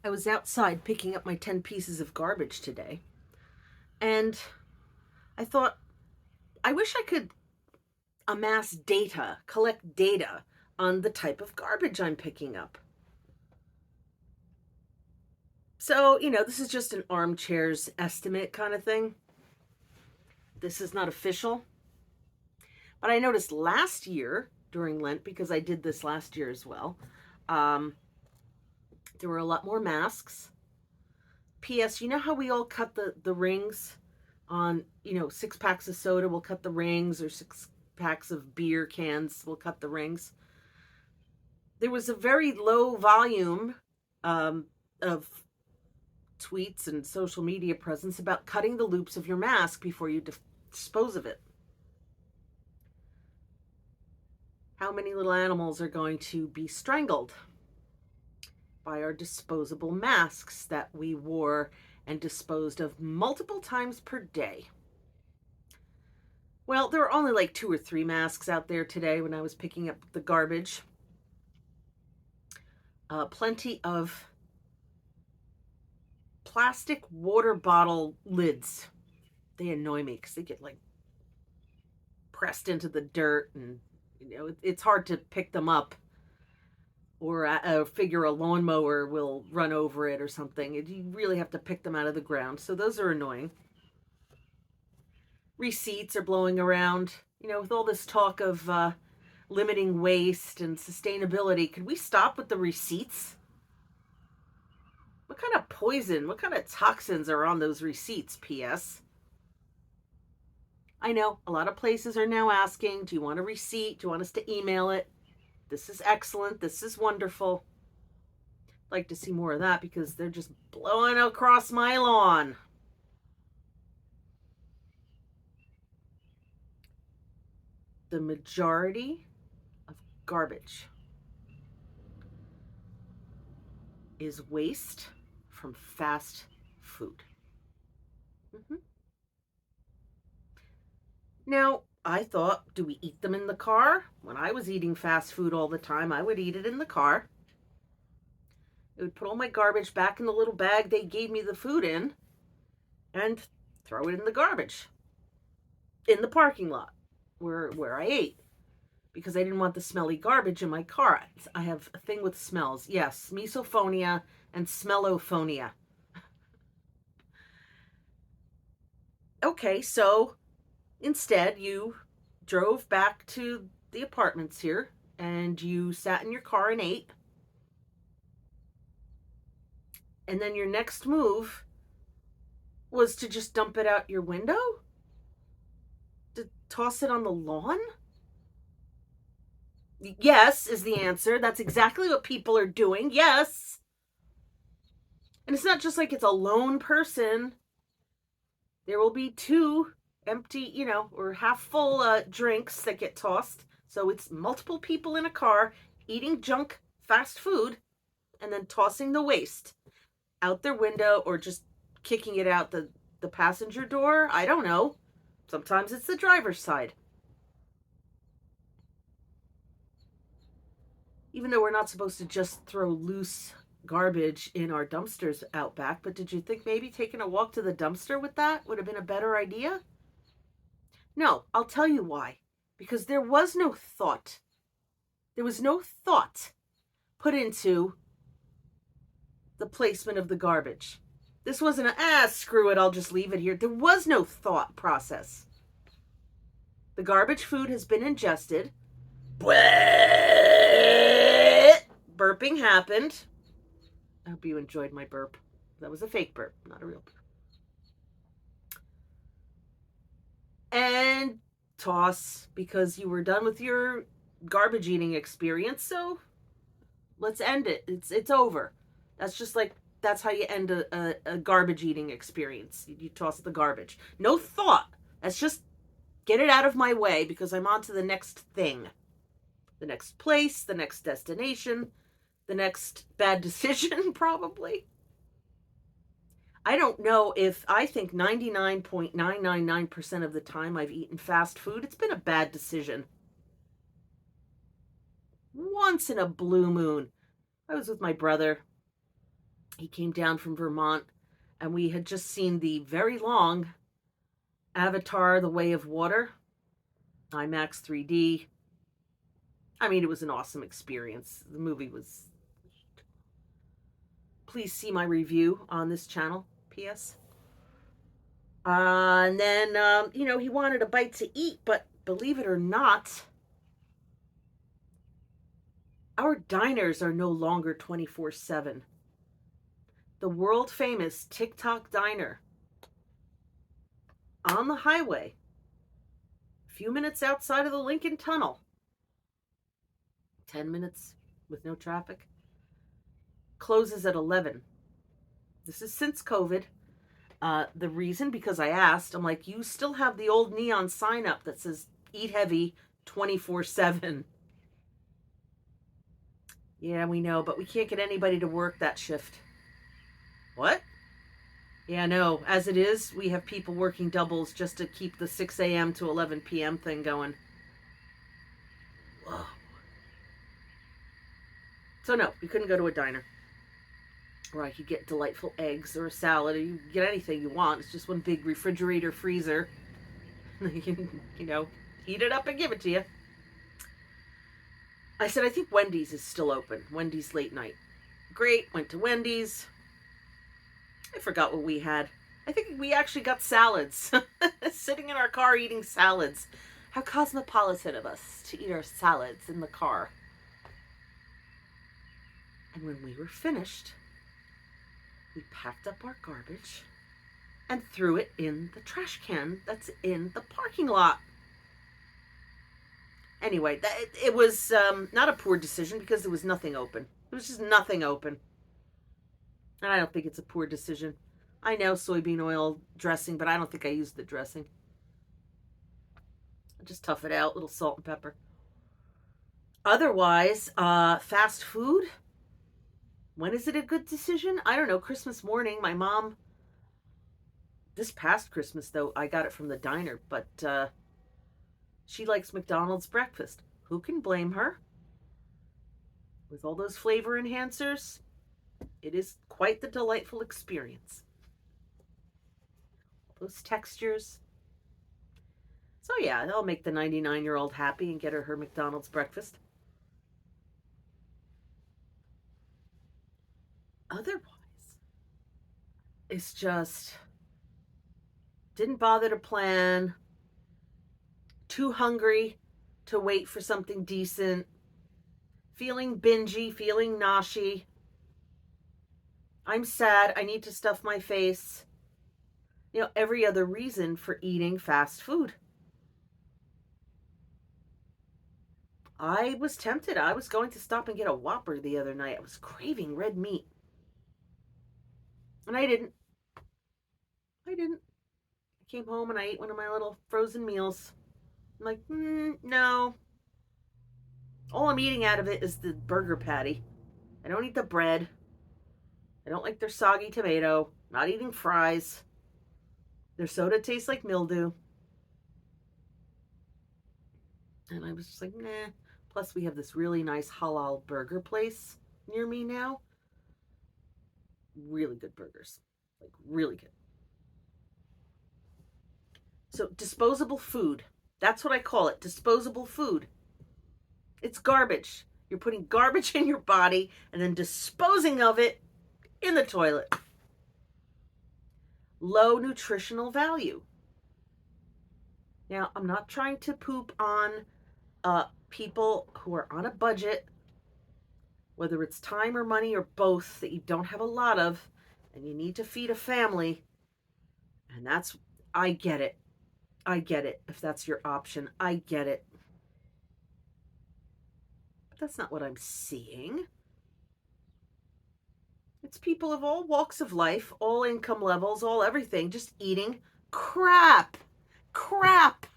I was outside picking up my 10 pieces of garbage today, and I thought, I wish I could amass data, collect data on the type of garbage I'm picking up. So, this is just an armchair's estimate kind of thing. This is not official. But I noticed last year during Lent, because I did this last year as well, there were a lot more masks. P.S. You know how we all cut the rings on, 6 packs of soda, we'll cut the rings, or 6 packs of beer cans, we'll cut the rings. There was a very low volume of tweets and social media presence about cutting the loops of your mask before you dispose of it. How many little animals are going to be strangled by our disposable masks that we wore and disposed of multiple times per day? Well, there were only like 2 or 3 masks out there today when I was picking up the garbage. Plenty of plastic water bottle lids. They annoy me because they get like pressed into the dirt, and it's hard to pick them up, or figure a lawnmower will run over it or something. You really have to pick them out of the ground, so those are annoying. Receipts are blowing around, with all this talk of limiting waste and sustainability. Could we stop with the receipts? What kind of poison, what kind of toxins are on those receipts, P.S.? I know a lot of places are now asking, do you want a receipt? Do you want us to email it? This is excellent. This is wonderful. I'd like to see more of that because they're just blowing across my lawn. The majority of garbage is waste from fast food. Mm-hmm. Now, I thought, do we eat them in the car? When I was eating fast food all the time, I would eat it in the car. I would put all my garbage back in the little bag they gave me the food in and throw it in the garbage in the parking lot where I ate, because I didn't want the smelly garbage in my car. I have a thing with smells. Yes, misophonia and smellophonia. Okay, so instead, you drove back to the apartments here and you sat in your car and ate. And then your next move was to just dump it out your window? To toss it on the lawn? Yes, is the answer. That's exactly what people are doing. Yes. And it's not just like it's a lone person. There will be 2 empty, or half full drinks that get tossed. So it's multiple people in a car eating junk fast food and then tossing the waste out their window, or just kicking it out the passenger door. I don't know. Sometimes it's the driver's side. Even though we're not supposed to just throw loose garbage in our dumpsters out back, but did you think maybe taking a walk to the dumpster with that would have been a better idea? No, I'll tell you why. Because there was no thought. There was no thought put into the placement of the garbage. This wasn't screw it, I'll just leave it here. There was no thought process. The garbage food has been ingested. Burping happened. I hope you enjoyed my burp. That was a fake burp, not a real burp. And toss, because you were done with your garbage eating experience, so let's end it. It's over. That's how you end a garbage eating experience. You toss the garbage. No thought. That's just get it out of my way because I'm on to the next thing. The next place, the next destination, the next bad decision, probably. I don't know if I think 99.999% of the time I've eaten fast food, it's been a bad decision. Once in a blue moon, I was with my brother. He came down from Vermont, and we had just seen the very long Avatar: The Way of Water, IMAX 3D. I mean, it was an awesome experience. The movie was. Please see my review on this channel, P.S. And then, he wanted a bite to eat, but believe it or not, our diners are no longer 24/7. The world famous TickTock diner on the highway, a few minutes outside of the Lincoln Tunnel, 10 minutes with no traffic, closes at 11. This is since COVID. The reason, because I asked, I'm like, you still have the old neon sign up that says eat heavy 24/7. Yeah, we know, but we can't get anybody to work that shift. What? Yeah, no. As it is, we have people working doubles just to keep the 6 a.m. to 11 p.m. thing going. Whoa. So no, you couldn't go to a diner where I could get delightful eggs or a salad, or you get anything you want. It's just one big refrigerator freezer. You can, heat it up and give it to you. I said, I think Wendy's is still open. Wendy's late night. Great. Went to Wendy's. I forgot what we had. I think we actually got salads. Sitting in our car eating salads. How cosmopolitan of us to eat our salads in the car. And when we were finished, we packed up our garbage and threw it in the trash can that's in the parking lot. Anyway, it was not a poor decision because there was nothing open. There was just nothing open. And I don't think it's a poor decision. I know soybean oil dressing, but I don't think I used the dressing. I just tough it out, little salt and pepper. Otherwise, fast food. When is it a good decision? I don't know. Christmas morning, my mom, this past Christmas, though, I got it from the diner, but she likes McDonald's breakfast. Who can blame her? With all those flavor enhancers, it is quite the delightful experience. Those textures. So yeah, that'll make the 99-year-old happy and get her McDonald's breakfast. Otherwise, it's just didn't bother to plan. Too hungry to wait for something decent. Feeling bingy, feeling noshy. I'm sad. I need to stuff my face. Every other reason for eating fast food. I was tempted. I was going to stop and get a Whopper the other night. I was craving red meat. And I didn't. I came home and I ate one of my little frozen meals. I'm like, no. All I'm eating out of it is the burger patty. I don't eat the bread. I don't like their soggy tomato. Not eating fries. Their soda tastes like mildew. And I was just like, nah. Plus, we have this really nice halal burger place near me now. Really good burgers. Like, really good. So, disposable food. That's what I call it. Disposable food. It's garbage. You're putting garbage in your body and then disposing of it in the toilet. Low nutritional value. Now, I'm not trying to poop on people who are on a budget, whether it's time or money or both, that you don't have a lot of, and you need to feed a family. And I get it. I get it. If that's your option, I get it. But that's not what I'm seeing. It's people of all walks of life, all income levels, all everything, just eating crap. Crap.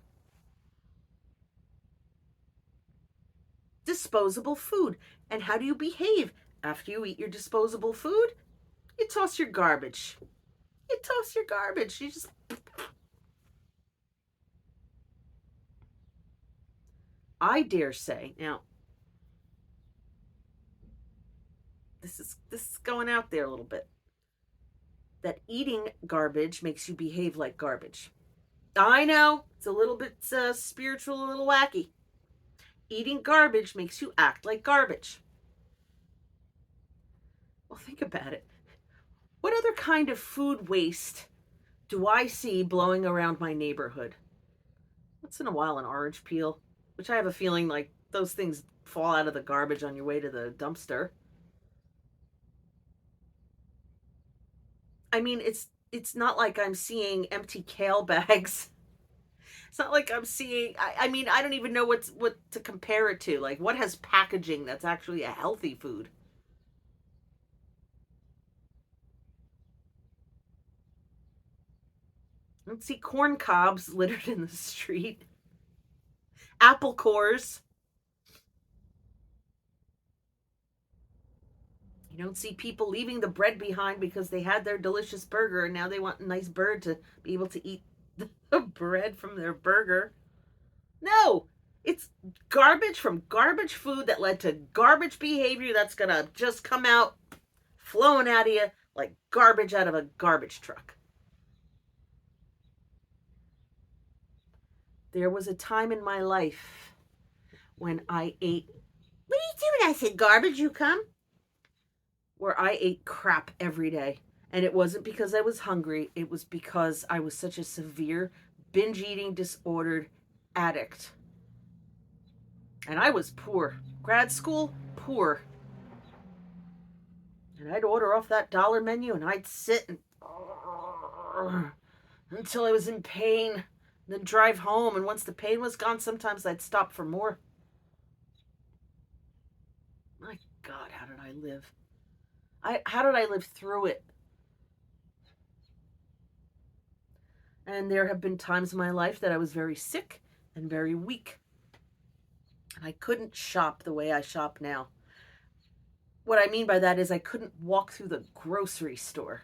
Disposable food. And how do you behave after you eat your disposable food? You toss your garbage. You toss your garbage. You just... I dare say, now, This is going out there a little bit. That eating garbage makes you behave like garbage. I know it's a little bit spiritual, a little wacky. Eating garbage makes you act like garbage. Well, think about it. What other kind of food waste do I see blowing around my neighborhood? Once in a while, an orange peel, which I have a feeling like those things fall out of the garbage on your way to the dumpster. I mean, it's not like I'm seeing empty kale bags. It's not like I'm seeing. I mean, I don't even know what to compare it to. Like, what has packaging that's actually a healthy food? I don't see corn cobs littered in the street. Apple cores. You don't see people leaving the bread behind because they had their delicious burger and now they want a nice bird to be able to eat the bread from their burger. No, it's garbage from garbage food that led to garbage behavior that's going to just come out flowing out of you like garbage out of a garbage truck. There was a time in my life when I ate. What are you doing? I said, garbage, you come? Where I ate crap every day. And it wasn't because I was hungry, it was because I was such a severe binge eating disordered addict. And I was poor. Grad school, poor. And I'd order off that dollar menu and I'd sit and until I was in pain, then drive home. And once the pain was gone, sometimes I'd stop for more. My God, how did I live? How did I live through it? And there have been times in my life that I was very sick and very weak. And I couldn't shop the way I shop now. What I mean by that is I couldn't walk through the grocery store,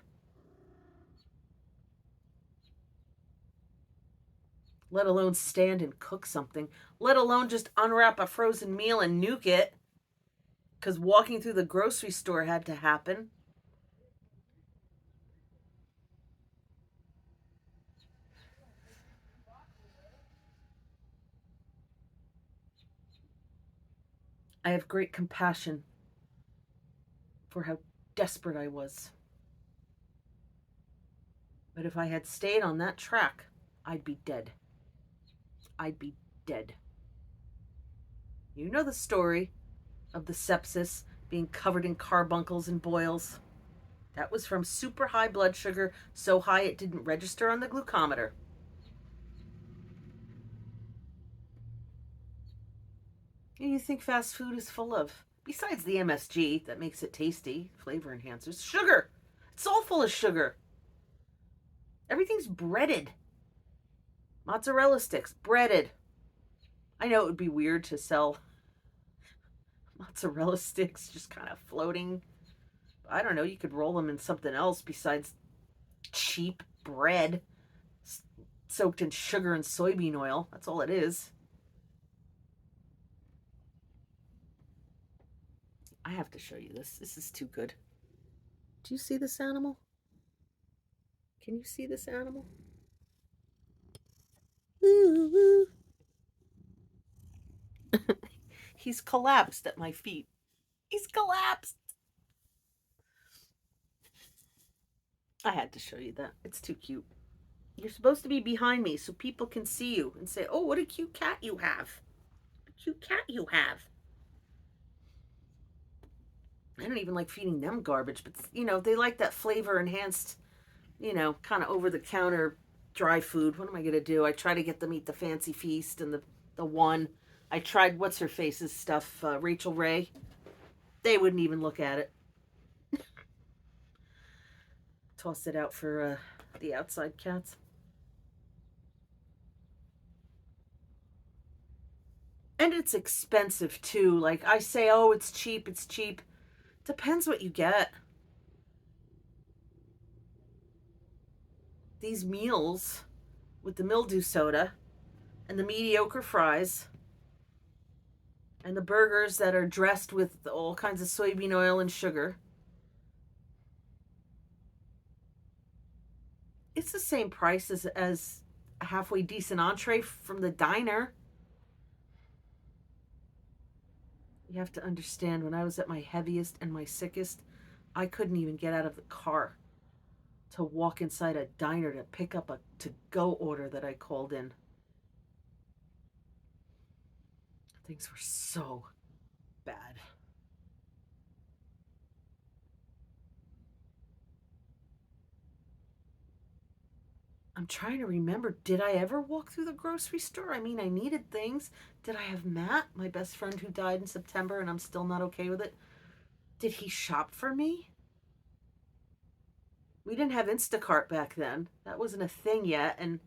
let alone stand and cook something, let alone just unwrap a frozen meal and nuke it, because walking through the grocery store had to happen. I have great compassion for how desperate I was. But if I had stayed on that track, I'd be dead. I'd be dead. You know the story of the sepsis being covered in carbuncles and boils. That was from super high blood sugar, so high it didn't register on the glucometer. What do you think fast food is full of? Besides the MSG that makes it tasty, flavor enhancers, sugar. It's all full of sugar. Everything's breaded. Mozzarella sticks, breaded. I know it would be weird to sell mozzarella sticks just kind of floating. I don't know, you could roll them in something else besides cheap bread soaked in sugar and soybean oil. That's all it is. I have to show you this. This is too good. Do you see this animal? Can you see this animal? Ooh, ooh. He's collapsed at my feet. He's collapsed. I had to show you that. It's too cute. You're supposed to be behind me so people can see you and say, oh, what a cute cat you have. What a cute cat you have. I don't even like feeding them garbage, but, they like that flavor enhanced, kind of over the counter dry food. What am I going to do? I try to get them eat the Fancy Feast and the one. I tried what's her face's stuff, Rachel Ray. They wouldn't even look at it. Tossed it out for the outside cats. And it's expensive too. Like I say, oh, it's cheap, it's cheap. Depends what you get. These meals with the mildew soda and the mediocre fries and the burgers that are dressed with all kinds of soybean oil and sugar. It's the same price as a halfway decent entree from the diner. You have to understand, when I was at my heaviest and my sickest, I couldn't even get out of the car to walk inside a diner to pick up a to go order that I called in. Things were so bad. I'm trying to remember, did I ever walk through the grocery store? I mean, I needed things. Did I have Matt, my best friend who died in September, and I'm still not okay with it? Did he shop for me? We didn't have Instacart back then. That wasn't a thing yet. And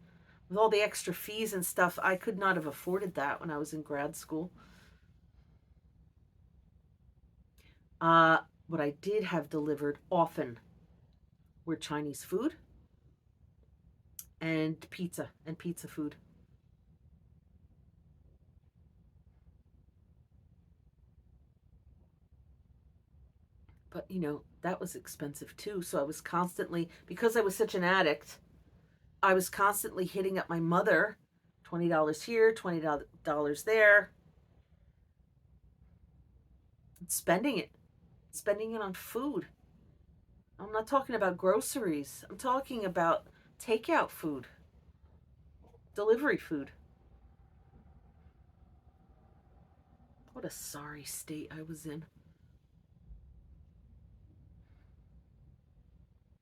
with all the extra fees and stuff, I could not have afforded that when I was in grad school. Uh, what I did have delivered often were Chinese food and pizza food. But, that was expensive too. So I was constantly, because I was such an addict, I was constantly hitting up my mother, $20 here, $20 there, and spending it on food. I'm not talking about groceries. I'm talking about takeout food, delivery food. What a sorry state I was in.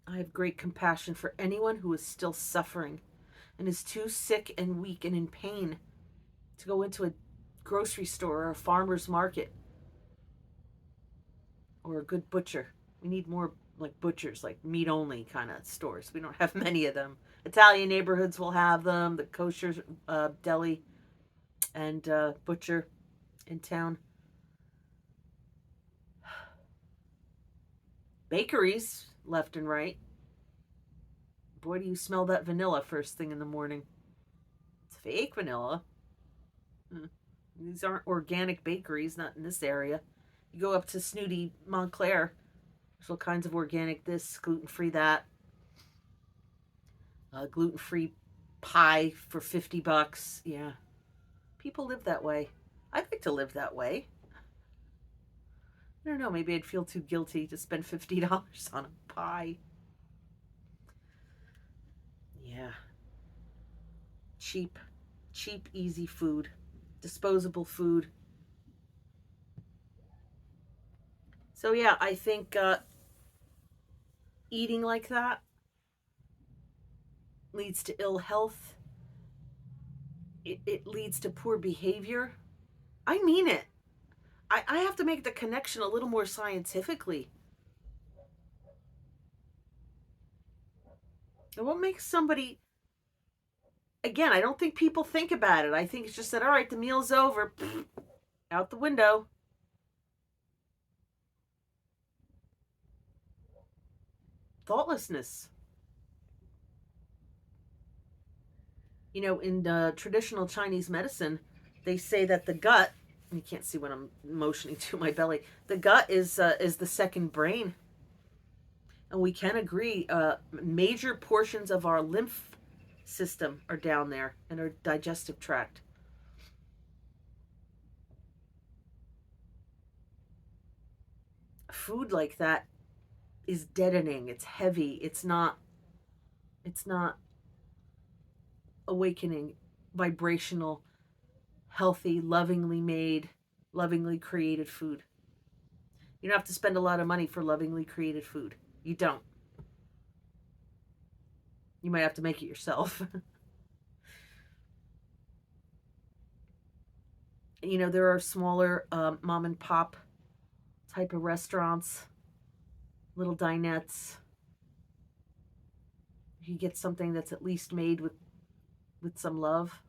I have great compassion for anyone who is still suffering and is too sick and weak and in pain to go into a grocery store or a farmer's market or a good butcher. We need more like butchers, like meat only kind of stores. We don't have many of them. Italian neighborhoods will have them, the kosher deli and butcher in town. Bakeries left and right. Boy, do you smell that vanilla first thing in the morning. It's fake vanilla. These aren't organic bakeries, not in this area. You go up to snooty Montclair, there's all kinds of organic this, gluten free that, gluten free pie for $50. Yeah, people live that way. I'd like to live that way. I don't know, maybe I'd feel too guilty to spend $50 on a pie. Yeah, cheap, cheap, easy food, disposable food. So, yeah, I think eating like that leads to ill health. It leads to poor behavior. I mean it. I have to make the connection a little more scientifically. And what makes somebody, again, I don't think people think about it. I think it's just that, all right, the meal's over, out the window. Thoughtlessness. In traditional Chinese medicine, they say that the gut, you can't see when I'm motioning to my belly, the gut is the second brain. And we can agree, major portions of our lymph system are down there and our digestive tract. Food like that is deadening. It's heavy. It's not awakening, vibrational, healthy, lovingly made, lovingly created food. You don't have to spend a lot of money for lovingly created food. You don't. You might have to make it yourself. There are smaller mom and pop type of restaurants, little dinettes. You get something that's at least made with some love.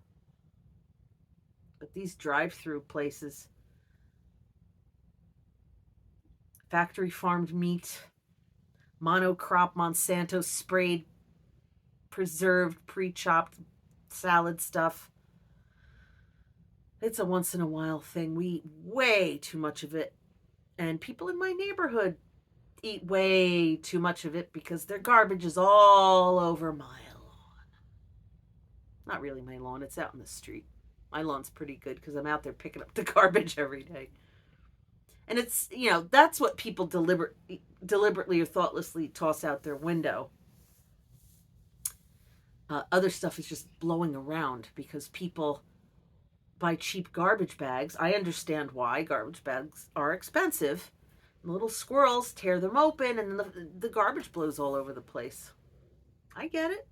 But these drive-through places, factory farmed meat, monocrop Monsanto sprayed, preserved, pre-chopped salad stuff. It's a once in a while thing. We eat way too much of it. And people in my neighborhood eat way too much of it because their garbage is all over my lawn. Not really my lawn, it's out in the street. My lawn's pretty good because I'm out there picking up the garbage every day. And it's, that's what people deliberately or thoughtlessly toss out their window. Other stuff is just blowing around because people buy cheap garbage bags. I understand why garbage bags are expensive. The little squirrels tear them open and the garbage blows all over the place. I get it.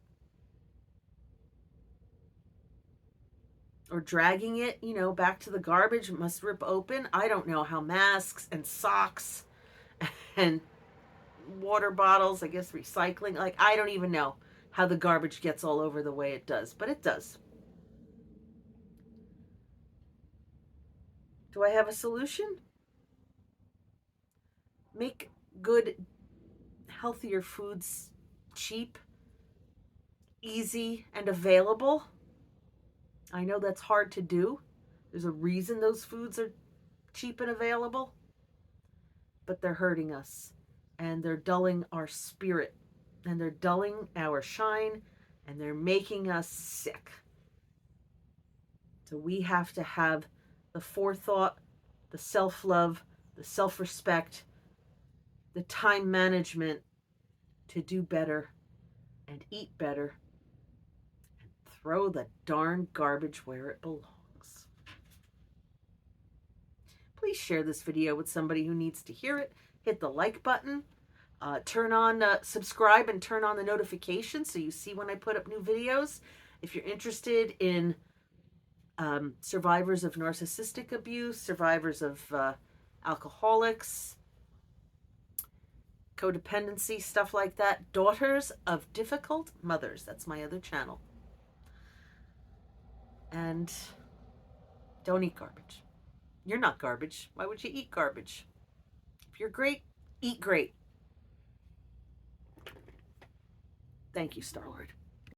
Or dragging it, back to the garbage, it must rip open. I don't know how masks and socks and water bottles, I guess recycling, I don't even know how the garbage gets all over the way it does, but it does. Do I have a solution? Make good, healthier foods cheap, easy, and available. I know that's hard to do. There's a reason those foods are cheap and available, but they're hurting us and they're dulling our spirit and they're dulling our shine and they're making us sick. So we have to have the forethought, the self-love, the self-respect, the time management to do better and eat better and throw the darn garbage where it belongs. Please share this video with somebody who needs to hear it. Hit the like button. Subscribe and turn on the notifications so you see when I put up new videos. If you're interested in survivors of narcissistic abuse, survivors of alcoholics, codependency, stuff like that, daughters of difficult mothers. That's my other channel. And don't eat garbage. You're not garbage. Why would you eat garbage? If you're great, eat great. Thank you, Star-Lord.